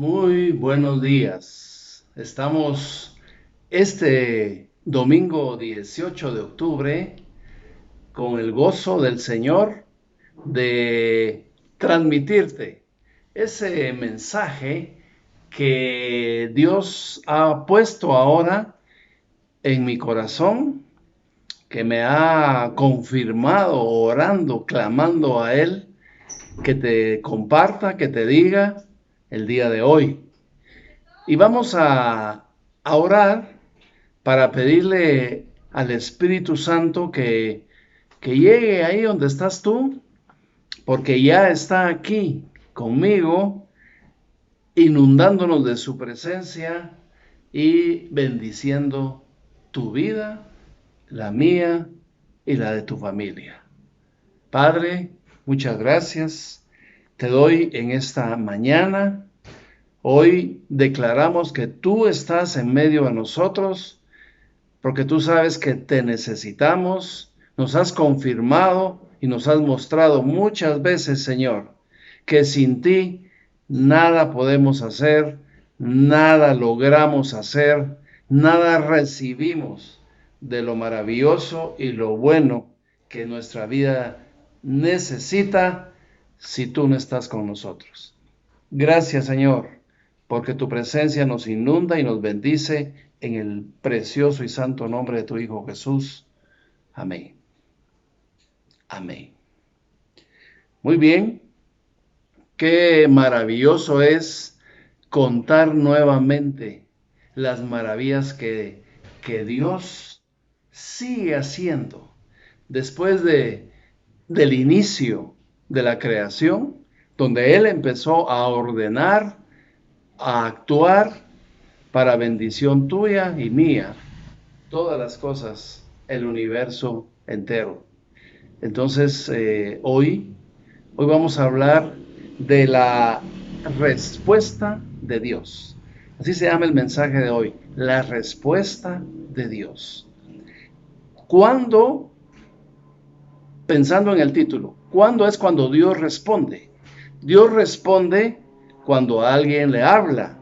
Muy buenos días. Estamos este domingo 18 de octubre con el gozo del Señor de transmitirte ese mensaje que Dios ha puesto ahora en mi corazón, que me ha confirmado orando, clamando a Él, que te comparta, que te diga el día de hoy. Y vamos a orar para pedirle al Espíritu Santo que llegue ahí donde estás tú, porque ya está aquí conmigo, inundándonos de su presencia y bendiciendo tu vida, la mía y la de tu familia. Padre, muchas gracias. Te doy en esta mañana. Hoy declaramos que tú estás en medio de nosotros, porque tú sabes que te necesitamos, nos has confirmado y nos has mostrado muchas veces, Señor, que sin ti nada podemos hacer, nada logramos hacer, nada recibimos de lo maravilloso y lo bueno que nuestra vida necesita si tú no estás con nosotros. Gracias, Señor, porque tu presencia nos inunda y nos bendice en el precioso y santo nombre de tu Hijo Jesús. Amén. Amén. Muy bien, qué maravilloso es contar nuevamente las maravillas que Dios sigue haciendo después del inicio de la creación, donde Él empezó a ordenar, a actuar para bendición tuya y mía, todas las cosas, el universo entero. Entonces, hoy vamos a hablar de la respuesta de Dios. Así se llama el mensaje de hoy, la respuesta de Dios. ¿Cuándo, pensando en el título, cuándo es cuando Dios responde? Dios responde cuando alguien le habla,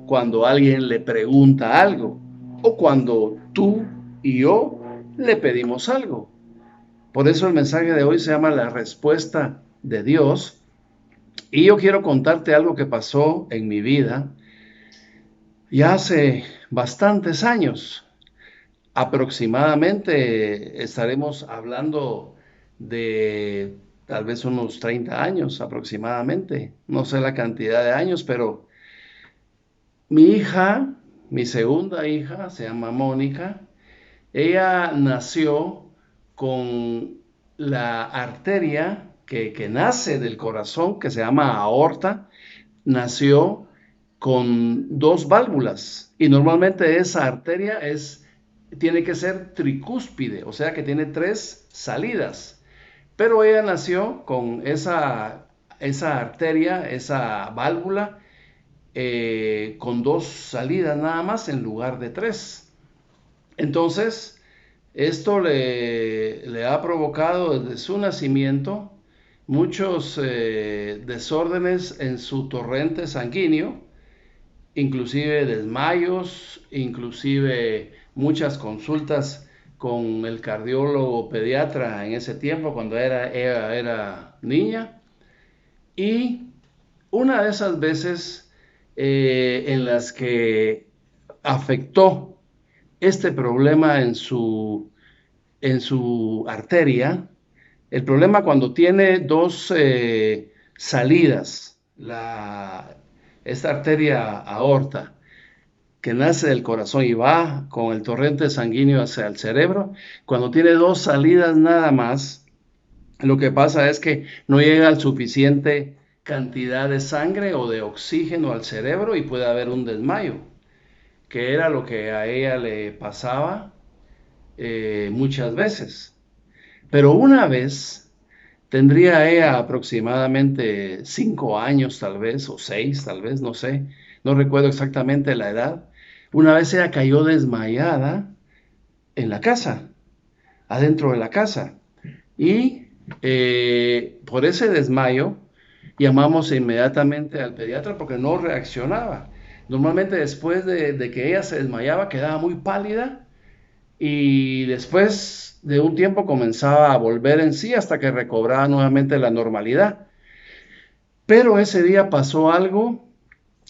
cuando alguien le pregunta algo, o cuando tú y yo le pedimos algo. Por eso el mensaje de hoy se llama la respuesta de Dios. Y yo quiero contarte algo que pasó en mi vida ya hace bastantes años. Aproximadamente estaremos hablando de tal vez unos 30 años aproximadamente. No sé la cantidad de años, pero mi hija, mi segunda hija, se llama Mónica. Ella nació con la arteria que nace del corazón, que se llama aorta, nació con dos válvulas y normalmente esa arteria tiene que ser tricúspide, o sea que tiene tres salidas. Pero ella nació con esa arteria, esa válvula, con dos salidas nada más en lugar de tres. Entonces, esto le ha provocado desde su nacimiento muchos desórdenes en su torrente sanguíneo, inclusive desmayos, inclusive muchas consultas con el cardiólogo pediatra en ese tiempo cuando ella era niña. Y una de esas veces en las que afectó este problema en su arteria, el problema cuando tiene dos salidas, esta arteria aorta que nace del corazón y va con el torrente sanguíneo hacia el cerebro, cuando tiene dos salidas nada más, lo que pasa es que no llega a suficiente cantidad de sangre o de oxígeno al cerebro y puede haber un desmayo, que era lo que a ella le pasaba muchas veces. Pero una vez, tendría ella aproximadamente 5 años tal vez, o 6 tal vez, no sé, no recuerdo exactamente la edad. Una vez ella cayó desmayada en la casa, adentro de la casa. Y por ese desmayo, Llamamos inmediatamente al pediatra porque no reaccionaba. Normalmente después de que ella se desmayaba quedaba muy pálida y después de un tiempo comenzaba a volver en sí hasta que recobraba nuevamente la normalidad. Pero ese día pasó algo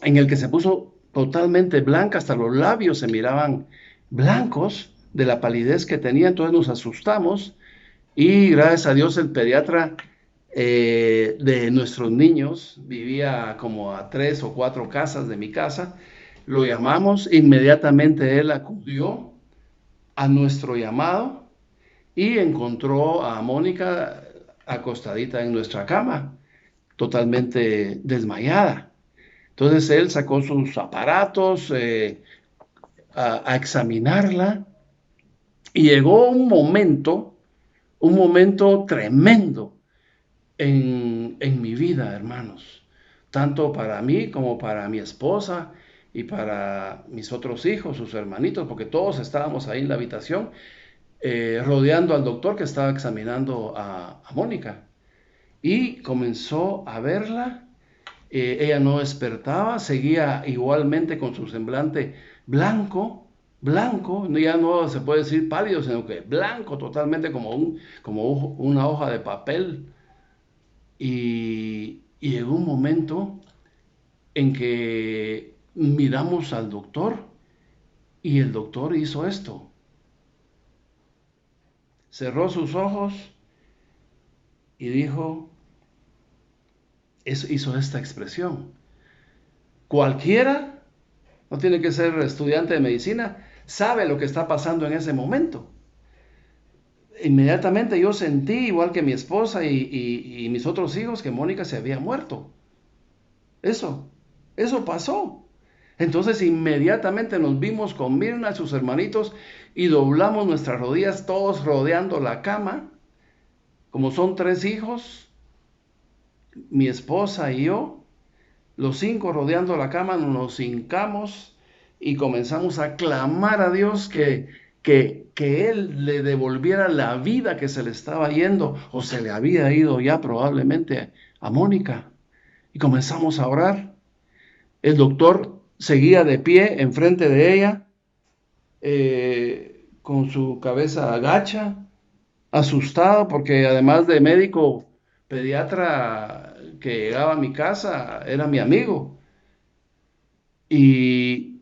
en el que se puso totalmente blanca, hasta los labios se miraban blancos de la palidez que tenía, entonces nos asustamos y gracias a Dios el pediatra de nuestros niños vivía como a 3 o 4 casas de mi casa, lo llamamos, inmediatamente él acudió a nuestro llamado y encontró a Mónica acostadita en nuestra cama, totalmente desmayada. Entonces él sacó sus aparatos a examinarla y llegó un momento tremendo en mi vida, hermanos, tanto para mí como para mi esposa y para mis otros hijos, sus hermanitos, porque todos estábamos ahí en la habitación rodeando al doctor que estaba examinando a Mónica. Y comenzó a verla. Ella no despertaba, seguía igualmente con su semblante blanco, blanco, ya no se puede decir pálido, sino que blanco, totalmente como una hoja de papel. Y llegó un momento en que miramos al doctor y el doctor hizo esto. Cerró sus ojos y hizo esta expresión. Cualquiera, no tiene que ser estudiante de medicina, sabe lo que está pasando en ese momento. Inmediatamente yo sentí, igual que mi esposa y mis otros hijos, que Mónica se había muerto. Eso pasó. Entonces inmediatamente nos vimos con Mirna y sus hermanitos y doblamos nuestras rodillas, todos rodeando la cama. Como son 3 hijos, mi esposa y yo, los 5 rodeando la cama, nos hincamos y comenzamos a clamar a Dios que Él le devolviera la vida que se le estaba yendo o se le había ido ya probablemente a Mónica. Y comenzamos a orar. El doctor seguía de pie enfrente de ella, con su cabeza agacha, asustado, porque además de médico pediatra que llegaba a mi casa, era mi amigo. Y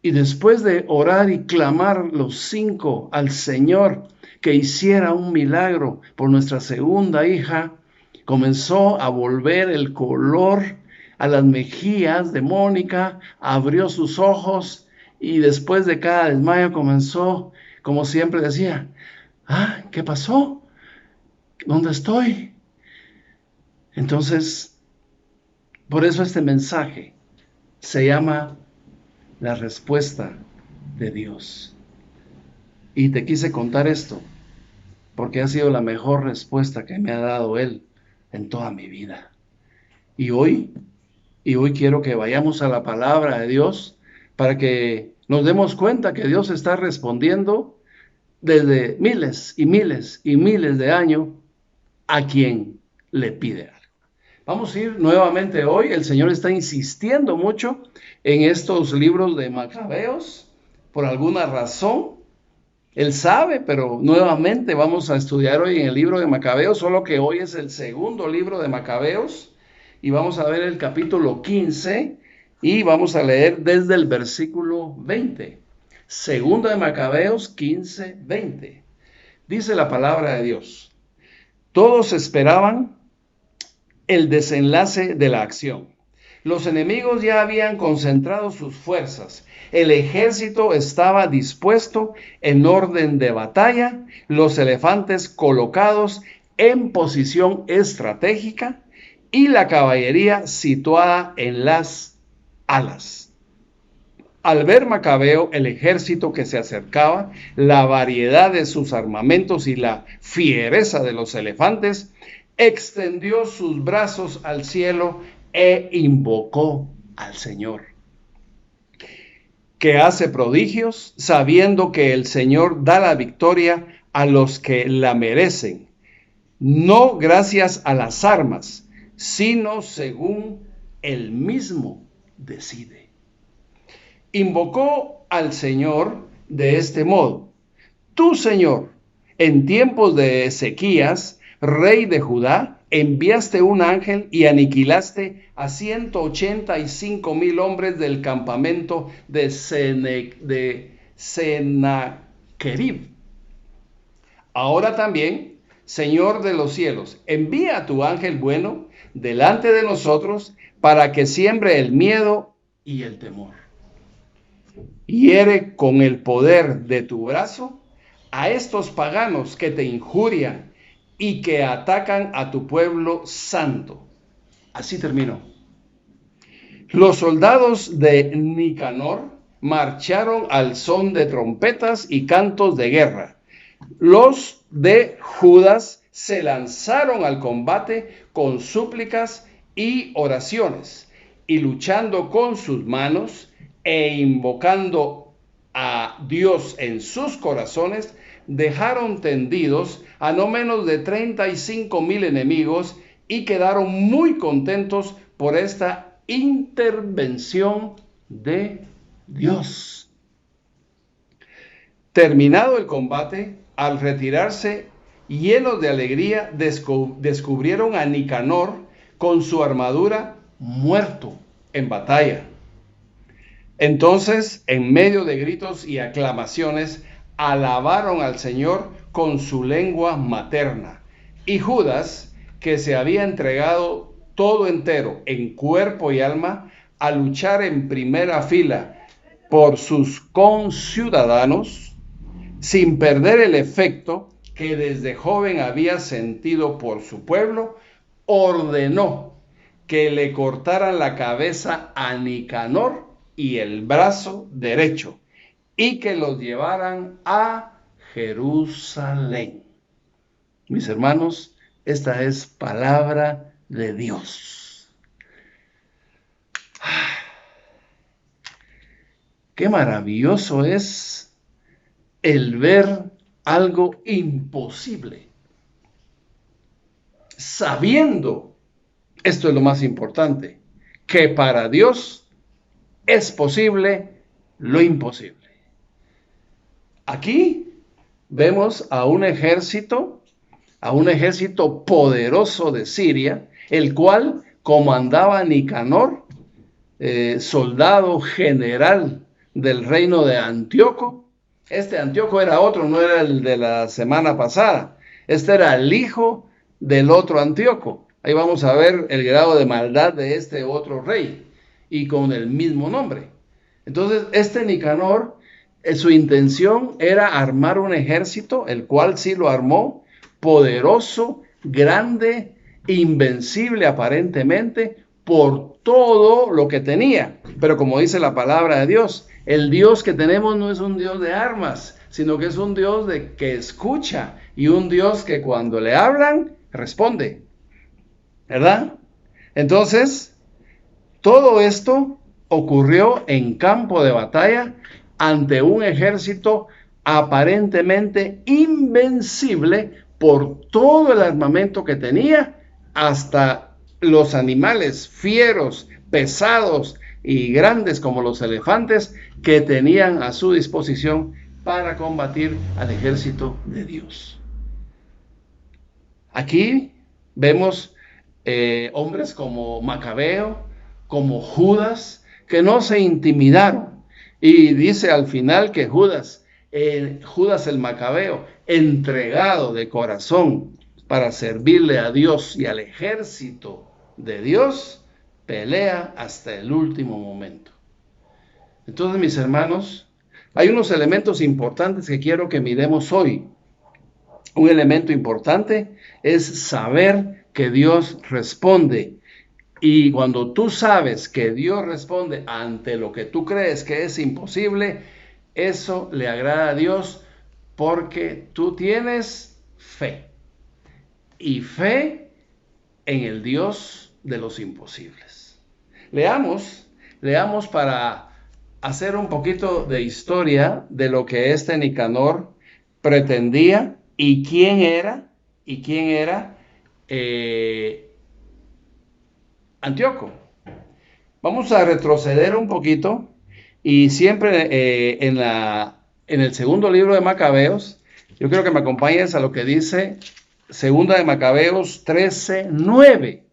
después de orar y clamar los 5 al Señor que hiciera un milagro por nuestra segunda hija, comenzó a volver el color a las mejillas de Mónica, abrió sus ojos y después de cada desmayo comenzó, como siempre decía, ¿qué pasó? ¿Dónde estoy? Entonces, por eso este mensaje se llama la respuesta de Dios. Y te quise contar esto porque ha sido la mejor respuesta que me ha dado Él en toda mi vida. Y hoy quiero que vayamos a la palabra de Dios para que nos demos cuenta que Dios está respondiendo desde miles y miles y miles de años a quien le pide algo. Vamos a ir nuevamente hoy. El Señor está insistiendo mucho en estos libros de Macabeos por alguna razón. Él sabe, pero nuevamente vamos a estudiar hoy en el libro de Macabeos, solo que hoy es el segundo libro de Macabeos y vamos a ver el capítulo 15 y vamos a leer desde el versículo 20. Segundo de Macabeos 15, 20. Dice la palabra de Dios: todos esperaban el desenlace de la acción. Los enemigos ya habían concentrado sus fuerzas. El ejército estaba dispuesto en orden de batalla, los elefantes colocados en posición estratégica y la caballería situada en las alas. Al ver Macabeo el ejército que se acercaba, la variedad de sus armamentos y la fiereza de los elefantes, extendió sus brazos al cielo e invocó al Señor, que hace prodigios, sabiendo que el Señor da la victoria a los que la merecen, no gracias a las armas, sino según él mismo decide. Invocó al Señor de este modo: Tú, Señor, en tiempos de Ezequías, rey de Judá, enviaste un ángel y aniquilaste a 185,000 hombres del campamento de Sennacherib. Ahora también, Señor de los cielos, envía a tu ángel bueno delante de nosotros para que siembre el miedo y el temor. Hiere con el poder de tu brazo a estos paganos que te injurian y que atacan a tu pueblo santo. Así terminó. Los soldados de Nicanor marcharon al son de trompetas y cantos de guerra. Los de Judas se lanzaron al combate con súplicas y oraciones, y luchando con sus manos e invocando a Dios en sus corazones, dejaron tendidos a no menos de 35,000 enemigos y quedaron muy contentos por esta intervención de Dios. Terminado el combate, al retirarse llenos de alegría, descubrieron a Nicanor con su armadura muerto en batalla. Entonces, en medio de gritos y aclamaciones, alabaron al Señor con su lengua materna. Y Judas, que se había entregado todo entero, en cuerpo y alma, a luchar en primera fila por sus conciudadanos, sin perder el efecto que desde joven había sentido por su pueblo, ordenó que le cortaran la cabeza a Nicanor y el brazo derecho, y que los llevaran a Jerusalén. Mis hermanos, esta es palabra de Dios. Qué maravilloso es el ver algo imposible, sabiendo, esto es lo más importante, que para Dios es posible lo imposible. Aquí vemos a un ejército poderoso de Siria, el cual comandaba Nicanor, soldado general del reino de Antíoco. Este Antíoco era otro, no era el de la semana pasada. Este era el hijo del otro Antíoco. Ahí vamos a ver el grado de maldad de este otro rey, y con el mismo nombre. Entonces, este Nicanor, su intención era armar un ejército, el cual sí lo armó, poderoso, grande, invencible aparentemente, por todo lo que tenía. Pero como dice la palabra de Dios, el Dios que tenemos no es un Dios de armas, sino que es un Dios que escucha, y un Dios que cuando le hablan, responde. ¿Verdad? Entonces, todo esto ocurrió en campo de batalla ante un ejército aparentemente invencible por todo el armamento que tenía, hasta los animales fieros, pesados y grandes como los elefantes que tenían a su disposición para combatir al ejército de Dios. Aquí vemos hombres como Macabeo, como Judas, que no se intimidaron. Y dice al final que Judas el Macabeo, entregado de corazón para servirle a Dios y al ejército de Dios, pelea hasta el último momento. Entonces, mis hermanos, hay unos elementos importantes que quiero que miremos hoy. Un elemento importante es saber que Dios responde. Y cuando tú sabes que Dios responde ante lo que tú crees que es imposible, eso le agrada a Dios, porque tú tienes fe. Y fe en el Dios de los imposibles. Leamos para hacer un poquito de historia de lo que este Nicanor pretendía y quién era Antíoco. Vamos a retroceder un poquito y siempre en el segundo libro de Macabeos, yo quiero que me acompañes a lo que dice segunda de Macabeos 13:9.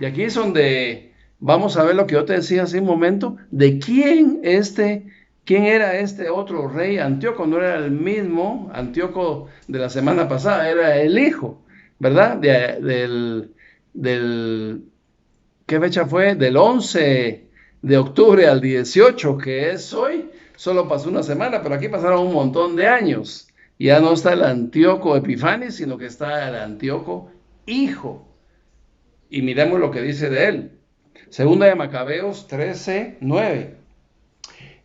Y aquí es donde vamos a ver lo que yo te decía hace un momento, de quién era este otro rey Antíoco. No era el mismo Antíoco de la semana pasada, era el hijo, ¿verdad? ¿Qué fecha fue? Del 11 de octubre al 18, que es hoy. Solo pasó una semana, pero aquí pasaron un montón de años. Ya no está el Antíoco Epifanes, sino que está el Antíoco hijo. Y miremos lo que dice de él. Segunda de Macabeos 13:9.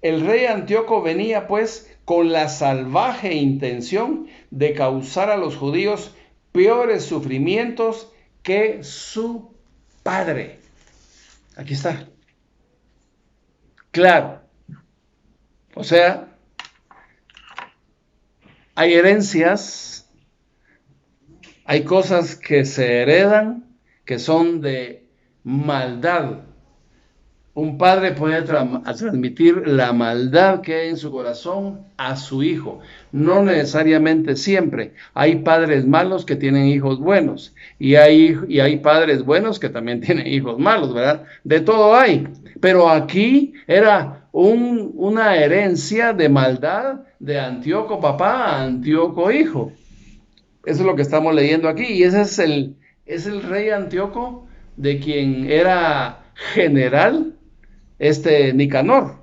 El rey Antíoco venía pues con la salvaje intención de causar a los judíos peores sufrimientos que su padre. Aquí está. Claro. O sea, hay herencias, hay cosas que se heredan que son de maldad. Un padre puede transmitir la maldad que hay en su corazón a su hijo. No necesariamente siempre. Hay padres malos que tienen hijos buenos. Y hay padres buenos que también tienen hijos malos, ¿verdad? De todo hay. Pero aquí era una herencia de maldad de Antíoco papá a Antíoco hijo. Eso es lo que estamos leyendo aquí. Y ese es el rey Antíoco, de quien era general Nicanor,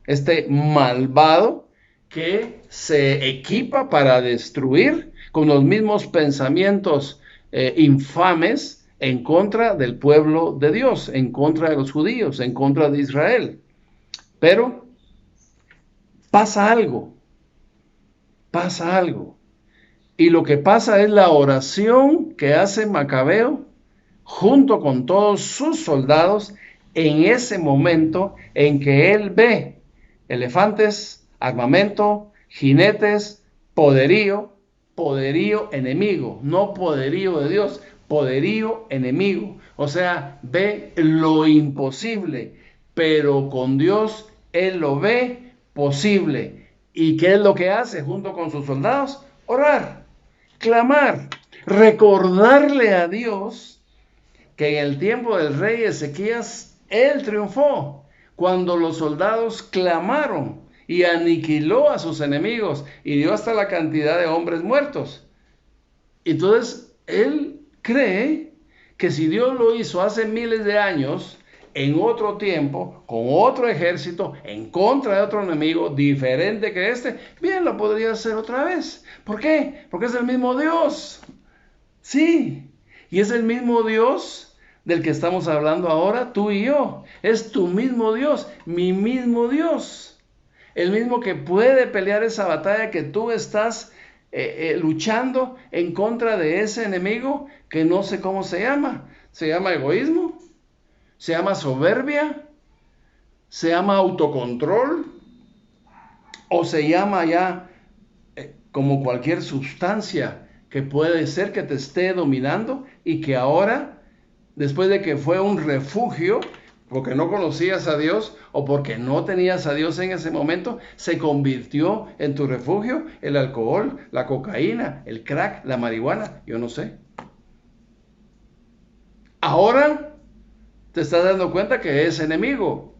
este malvado que se equipa para destruir con los mismos pensamientos infames en contra del pueblo de Dios, en contra de los judíos, en contra de Israel. Pero pasa algo. Y lo que pasa es la oración que hace Macabeo junto con todos sus soldados en ese momento en que él ve elefantes, armamento, jinetes, poderío enemigo, no poderío de Dios, poderío enemigo. O sea, ve lo imposible, pero con Dios él lo ve posible. ¿Y qué es lo que hace junto con sus soldados? Orar, clamar, recordarle a Dios que en el tiempo del rey Ezequías, él triunfó cuando los soldados clamaron y aniquiló a sus enemigos y dio hasta la cantidad de hombres muertos. Entonces, él cree que si Dios lo hizo hace miles de años, en otro tiempo, con otro ejército, en contra de otro enemigo diferente que bien lo podría hacer otra vez. ¿Por qué? Porque es el mismo Dios. Sí, y es el mismo Dios del que estamos hablando ahora, tú y yo. Es tu mismo Dios, mi mismo Dios. El mismo que puede pelear esa batalla que tú estás luchando en contra de ese enemigo que no sé cómo se llama. Se llama egoísmo, se llama soberbia, se llama autocontrol o se llama ya como cualquier sustancia que puede ser que te esté dominando y que ahora, después de que fue un refugio, porque no conocías a Dios o porque no tenías a Dios en ese momento, se convirtió en tu refugio el alcohol, la cocaína, el crack, la marihuana, yo no sé. Ahora te estás dando cuenta que es enemigo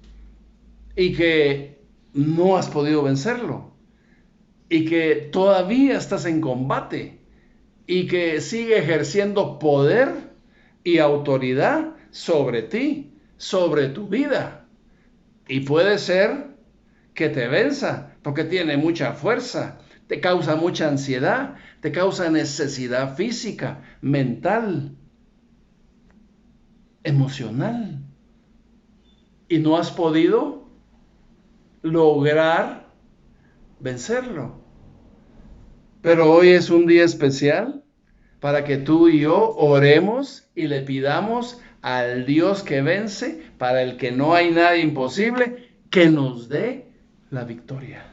y que no has podido vencerlo y que todavía estás en combate y que sigue ejerciendo poder y autoridad sobre ti, sobre tu vida. Y puede ser que te venza, porque tiene mucha fuerza, te causa mucha ansiedad, te causa necesidad física, mental, emocional. Y no has podido lograr vencerlo. Pero hoy es un día especial para que tú y yo oremos y le pidamos al Dios que vence, para el que no hay nada imposible, que nos dé la victoria.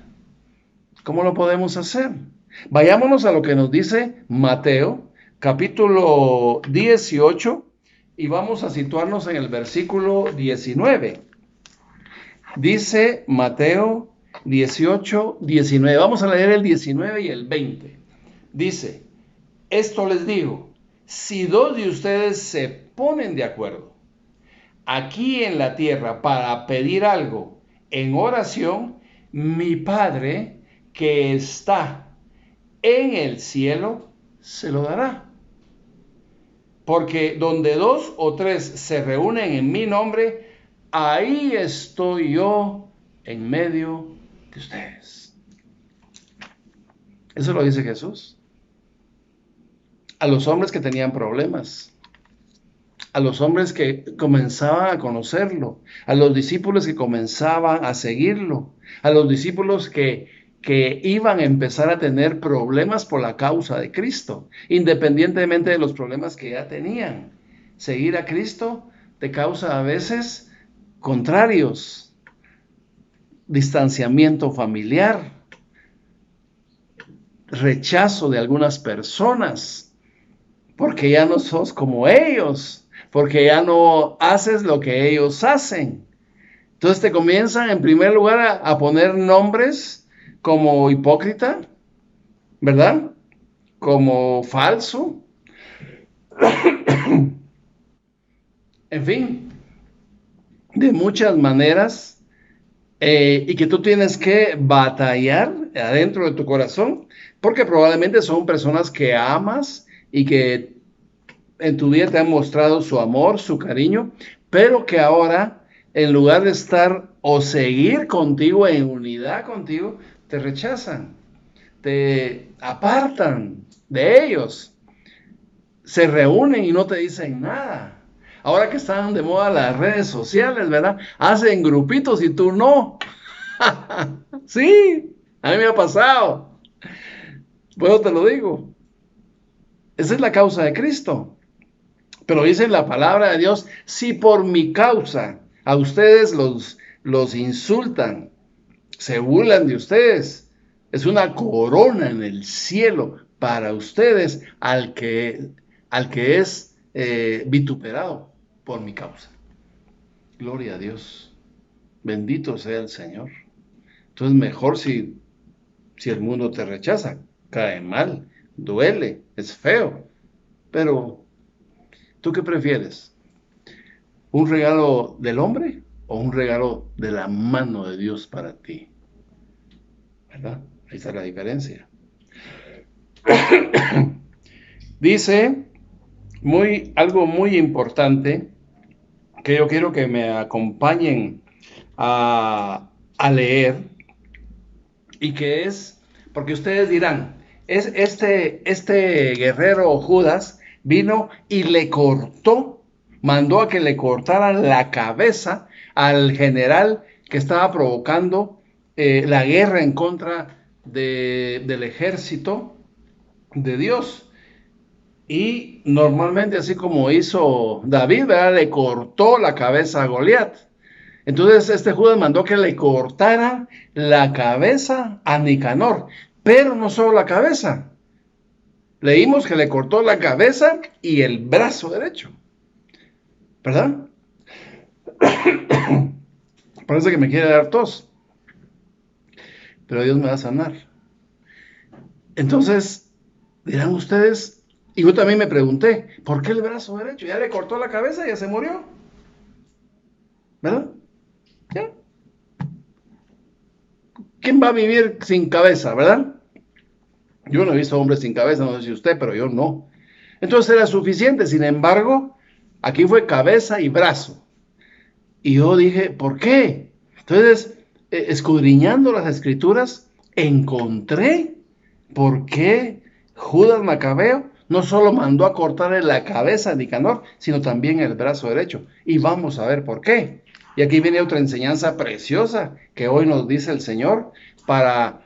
¿Cómo lo podemos hacer? Vayámonos a lo que nos dice Mateo, capítulo 18 y vamos a situarnos en el versículo 19. Dice Mateo 18, 19. Vamos a leer el 19 y el 20. Dice, esto les digo, si dos de ustedes se ponen de acuerdo aquí en la tierra para pedir algo en oración, mi Padre que está en el cielo se lo dará. Porque donde dos o tres se reúnen en mi nombre, ahí estoy yo en medio de ustedes. Eso lo dice Jesús. A los hombres que tenían problemas, a los hombres que comenzaban a conocerlo, a los discípulos que comenzaban a seguirlo, a los discípulos que iban a empezar a tener problemas por la causa de Cristo, independientemente de los problemas que ya tenían. Seguir a Cristo te causa a veces contrarios, distanciamiento familiar, rechazo de algunas personas, porque ya no sos como ellos, porque ya no haces lo que ellos hacen. Entonces te comienzan en primer lugar a poner nombres como hipócrita, ¿verdad? Como falso. En fin, de muchas maneras, y que tú tienes que batallar adentro de tu corazón, porque probablemente son personas que amas y que en tu vida te han mostrado su amor, su cariño, pero que ahora, en lugar de estar o seguir contigo en unidad contigo, te rechazan, te apartan de ellos, se reúnen y no te dicen nada. Ahora que están de moda las redes sociales, ¿verdad? Hacen grupitos y tú no. Sí, a mí me ha pasado. Bueno, te lo digo. Esa es la causa de Cristo. Pero dice la palabra de Dios, si por mi causa a ustedes los insultan, se burlan de ustedes, es una corona en el cielo para ustedes al que es vituperado por mi causa. Gloria a Dios. Bendito sea el Señor. Entonces mejor si el mundo te rechaza, cae mal, duele, es feo, pero ¿tú qué prefieres? ¿Un regalo del hombre o un regalo de la mano de Dios para ti? ¿Verdad? Ahí está la diferencia. Dice algo muy importante que yo quiero que me acompañen a leer, y que es, porque ustedes dirán, es este guerrero Judas vino y le cortó, mandó a que le cortaran la cabeza al general que estaba provocando la guerra en contra del ejército de Dios. Y normalmente, así como hizo David, ¿verdad? Le cortó la cabeza a Goliat. Entonces este Judas mandó que le cortaran la cabeza a Nicanor, pero no solo la cabeza. Leímos que le cortó la cabeza y el brazo derecho, ¿verdad? Parece que me quiere dar tos, pero Dios me va a sanar. Entonces, dirán ustedes, y yo también me pregunté, ¿por qué el brazo derecho? Ya le cortó la cabeza y ya se murió, ¿verdad? ¿Ya? ¿Quién va a vivir sin cabeza, verdad? Yo no he visto hombres sin cabeza, no sé si usted, pero yo no. Entonces era suficiente. Sin embargo, aquí fue cabeza y brazo. Y yo dije, ¿por qué? Entonces, escudriñando las escrituras, encontré por qué Judas Macabeo no solo mandó a cortarle la cabeza a Nicanor, sino también el brazo derecho. Y vamos a ver por qué. Y aquí viene otra enseñanza preciosa que hoy nos dice el Señor para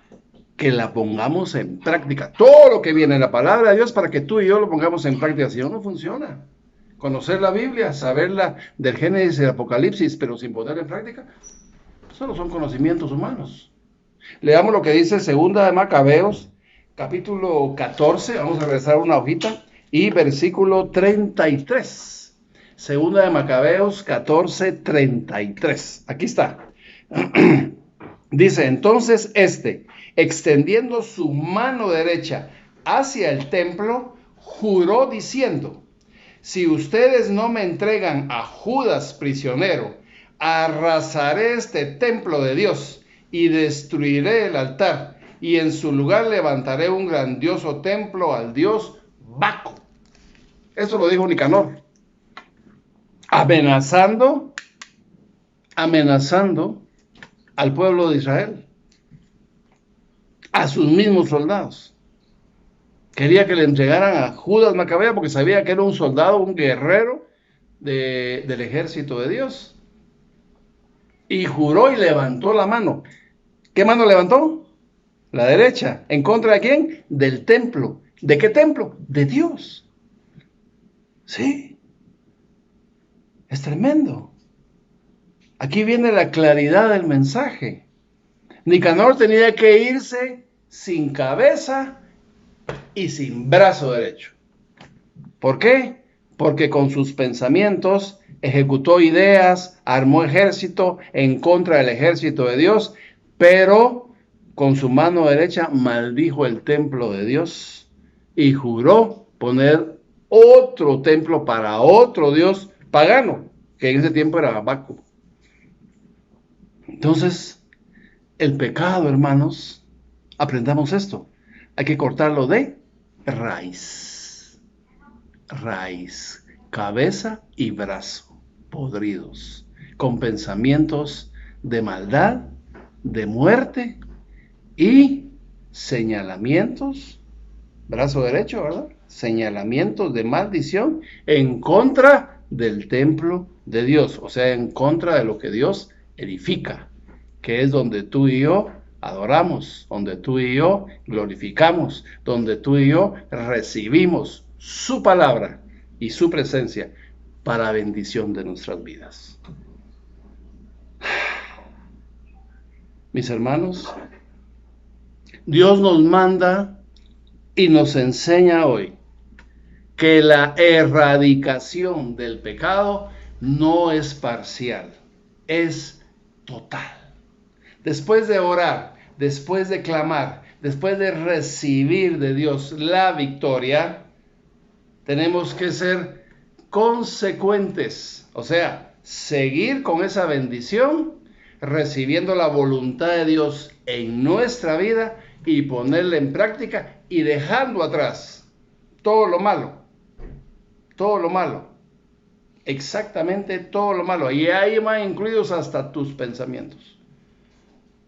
que la pongamos en práctica. Todo lo que viene en la palabra de Dios para que tú y yo lo pongamos en práctica. Si no, no funciona. Conocer la Biblia, saberla del Génesis y el Apocalipsis, pero sin ponerla en práctica, solo son conocimientos humanos. Leamos lo que dice Segunda de Macabeos, capítulo 14, vamos a regresar una hojita, y versículo 33. Segunda de Macabeos 14:33. Aquí está. Dice, entonces extendiendo su mano derecha hacia el templo, juró diciendo, si ustedes no me entregan a Judas prisionero, arrasaré este templo de Dios y destruiré el altar, y en su lugar levantaré un grandioso templo al dios Baco. Eso lo dijo Nicanor, amenazando al pueblo de Israel, a sus mismos soldados. Quería que le entregaran a Judas Macabeo porque sabía que era un soldado, un guerrero del ejército de Dios. Y juró y levantó la mano. ¿Qué mano levantó? La derecha. ¿En contra de quién? Del templo. ¿De qué templo? De Dios. Sí. Es tremendo. Aquí viene la claridad del mensaje. Nicanor tenía que irse sin cabeza y sin brazo derecho. ¿Por qué? Porque con sus pensamientos ejecutó ideas, armó ejército en contra del ejército de Dios, pero con su mano derecha maldijo el templo de Dios y juró poner otro templo para otro Dios pagano, que en ese tiempo era Baco. Entonces, el pecado, hermanos, aprendamos esto. Hay que cortarlo de raíz. Raíz, cabeza y brazo podridos, con pensamientos de maldad, de muerte y señalamientos, brazo derecho, ¿verdad? Señalamientos de maldición en contra del templo de Dios, o sea, en contra de lo que Dios edifica, que es donde tú y yo adoramos, donde tú y yo glorificamos, donde tú y yo recibimos su palabra y su presencia para bendición de nuestras vidas. Mis hermanos, Dios nos manda y nos enseña hoy que la erradicación del pecado no es parcial, es total. Después de orar, después de clamar, después de recibir de Dios la victoria, tenemos que ser consecuentes, o sea, seguir con esa bendición, recibiendo la voluntad de Dios en nuestra vida y ponerla en práctica y dejando atrás todo lo malo, exactamente todo lo malo, y ahí van incluidos hasta tus pensamientos,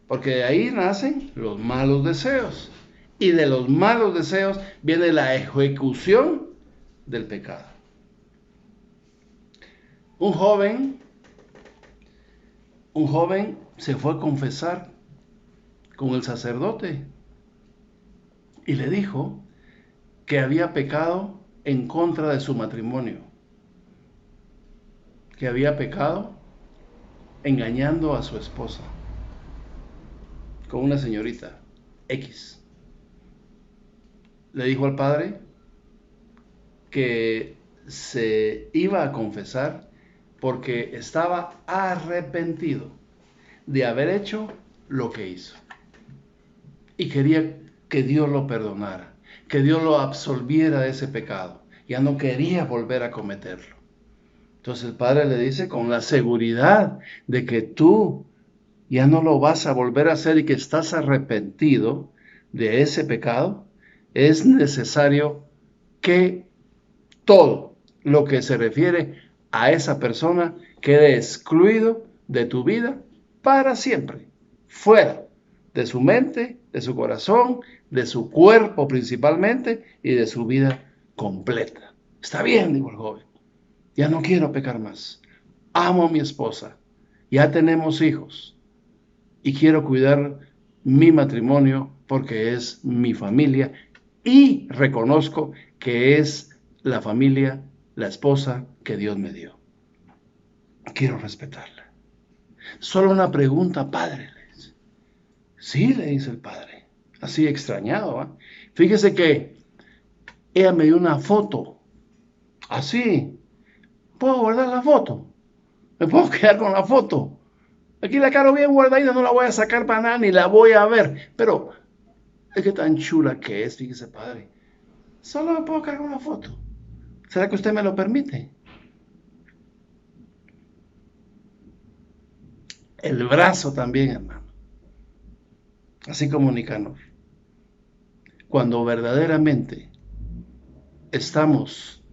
porque de ahí nacen los malos deseos, y de los malos deseos viene la ejecución del pecado. Un joven se fue a confesar con el sacerdote y le dijo que había pecado en contra de su matrimonio, que había pecado engañando a su esposa con una señorita X. Le dijo al padre que se iba a confesar porque estaba arrepentido de haber hecho lo que hizo y quería que Dios lo perdonara, que Dios lo absolviera de ese pecado. Ya no quería volver a cometerlo. Entonces el padre le dice, con la seguridad de que tú ya no lo vas a volver a hacer y que estás arrepentido de ese pecado, es necesario que todo lo que se refiere a esa persona quede excluido de tu vida para siempre, fuera de su mente, de su corazón, de su cuerpo principalmente y de su vida completa. Está bien, dijo el joven, ya no quiero pecar más. Amo a mi esposa, ya tenemos hijos y quiero cuidar mi matrimonio porque es mi familia y reconozco que es la familia, la esposa que Dios me dio. Quiero respetarla. Solo una pregunta, padre. Sí, le dice el padre, así extrañado. Fíjese que ella me dio una foto, así, ¿Puedo guardar la foto? ¿Me puedo quedar con la foto? Aquí la quiero bien guardadita, no la voy a sacar para nada ni la voy a ver. Pero es que tan chula que es, fíjese, padre. Solo me puedo quedar con la foto. ¿Será que usted me lo permite? El brazo también, hermano. Así como Nicanor. Cuando verdaderamente estamos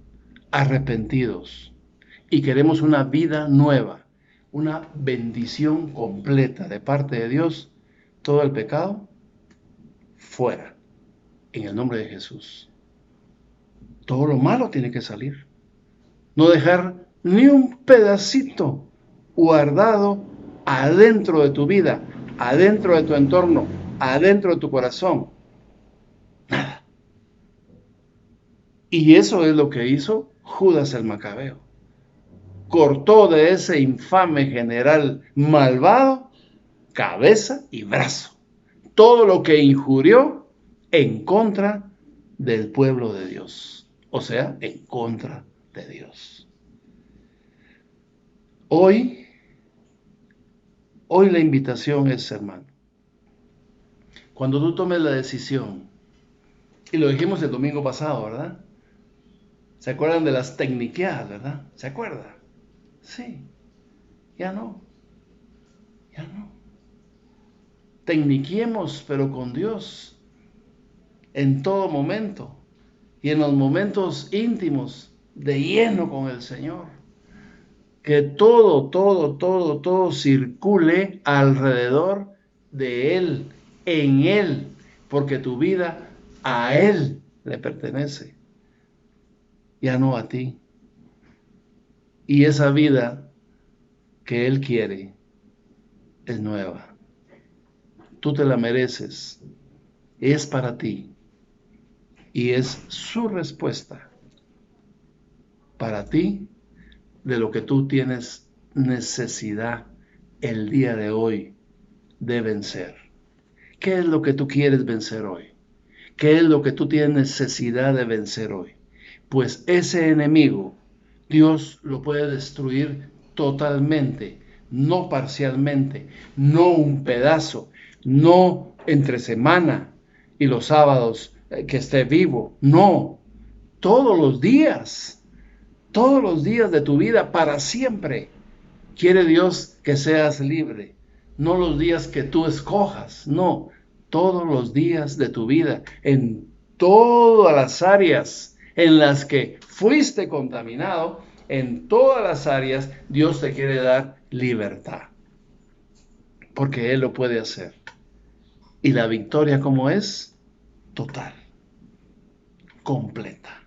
arrepentidos y queremos una vida nueva, una bendición completa de parte de Dios, todo el pecado fuera, en el nombre de Jesús. Todo lo malo tiene que salir. No dejar ni un pedacito guardado adentro de tu vida, adentro de tu entorno, adentro de tu corazón. Nada. Y eso es lo que hizo Judas el Macabeo. Cortó de ese infame general malvado cabeza y brazo. Todo lo que injurió en contra del pueblo de Dios. O sea, en contra de Dios. Hoy la invitación es, hermano, cuando tú tomes la decisión, y lo dijimos el domingo pasado, ¿verdad? ¿Se acuerdan de las tecniqueadas, verdad? ¿Se acuerdan? Sí, ya no. Tecniquemos, pero con Dios, en todo momento, y en los momentos íntimos, de lleno con el Señor. Que todo circule alrededor de Él, en Él, porque tu vida a Él le pertenece, ya no a ti. Y esa vida que Él quiere es nueva. Tú te la mereces, es para ti y es su respuesta para ti de lo que tú tienes necesidad el día de hoy de vencer. ¿Qué es lo que tú quieres vencer hoy? ¿Qué es lo que tú tienes necesidad de vencer hoy? Pues ese enemigo, Dios lo puede destruir totalmente, no parcialmente, no un pedazo, no entre semana y los sábados que esté vivo, no, todos los días de tu vida, para siempre. Quiere Dios que seas libre, no los días que tú escojas, no, todos los días de tu vida, en todas las áreas en las que fuiste contaminado, en todas las áreas Dios te quiere dar libertad, porque Él lo puede hacer. Y la victoria, ¿cómo es? Total, completa.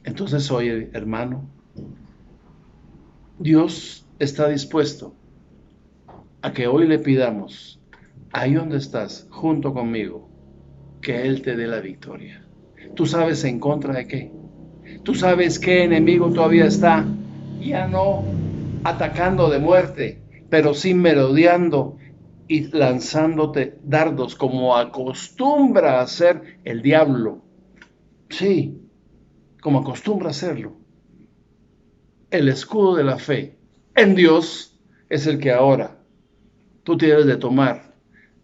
Entonces hoy, hermano, Dios está dispuesto a que hoy le pidamos, ahí donde estás, junto conmigo, que Él te dé la victoria. ¿Tú sabes en contra de qué? ¿Tú sabes qué enemigo todavía está? Ya no atacando de muerte, pero sí merodeando y lanzándote dardos como acostumbra a hacer el diablo. Sí, como acostumbra hacerlo. El escudo de la fe en Dios es el que ahora tú tienes de tomar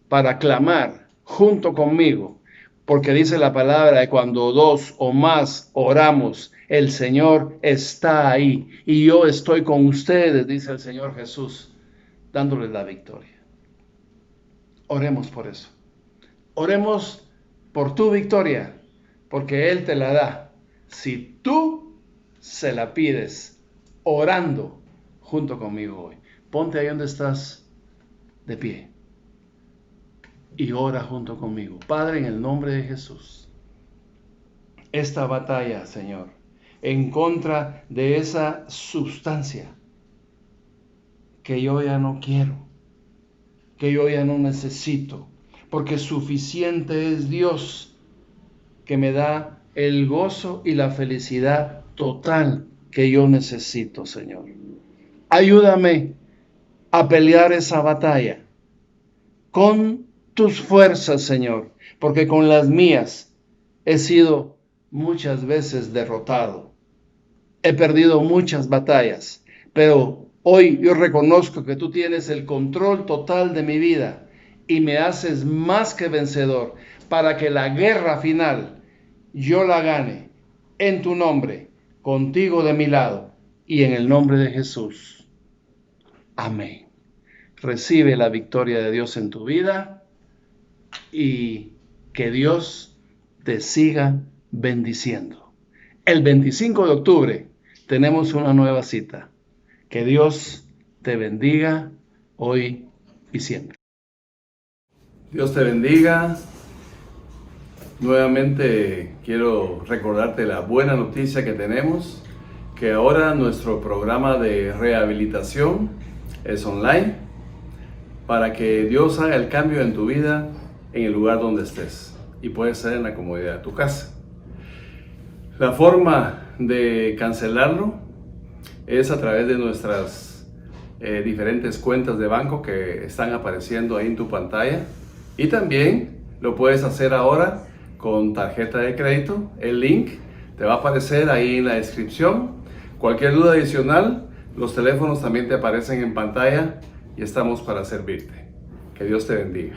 para clamar junto conmigo, porque dice la palabra de cuando dos o más oramos, el Señor está ahí y yo estoy con ustedes, dice el Señor Jesús, dándoles la victoria. Oremos por eso. Oremos por tu victoria, porque Él te la da si tú se la pides orando junto conmigo hoy. Ponte ahí donde estás de pie y ora junto conmigo. Padre, en el nombre de Jesús, esta batalla, Señor, en contra de esa sustancia que yo ya no quiero, que yo ya no necesito, porque suficiente es Dios que me da el gozo y la felicidad total que yo necesito, Señor. Ayúdame a pelear esa batalla con tus fuerzas, Señor, porque con las mías he sido muchas veces derrotado. he perdido muchas batallas, pero hoy yo reconozco que tú tienes el control total de mi vida y me haces más que vencedor para que la guerra final yo la gane en tu nombre, contigo de mi lado y en el nombre de Jesús. Amén. Recibe la victoria de Dios en tu vida y que Dios te siga bendiciendo. El 25 de octubre tenemos una nueva cita. Que Dios te bendiga hoy y siempre. Dios te bendiga. Nuevamente quiero recordarte la buena noticia que tenemos, que ahora nuestro programa de rehabilitación es online para que Dios haga el cambio en tu vida en el lugar donde estés y puede ser en la comodidad de tu casa. La forma de cancelarlo es a través de nuestras diferentes cuentas de banco que están apareciendo ahí en tu pantalla, y también lo puedes hacer ahora con tarjeta de crédito. El link te va a aparecer ahí en la descripción. Cualquier duda adicional, los teléfonos también te aparecen en pantalla y estamos para servirte. Que Dios te bendiga.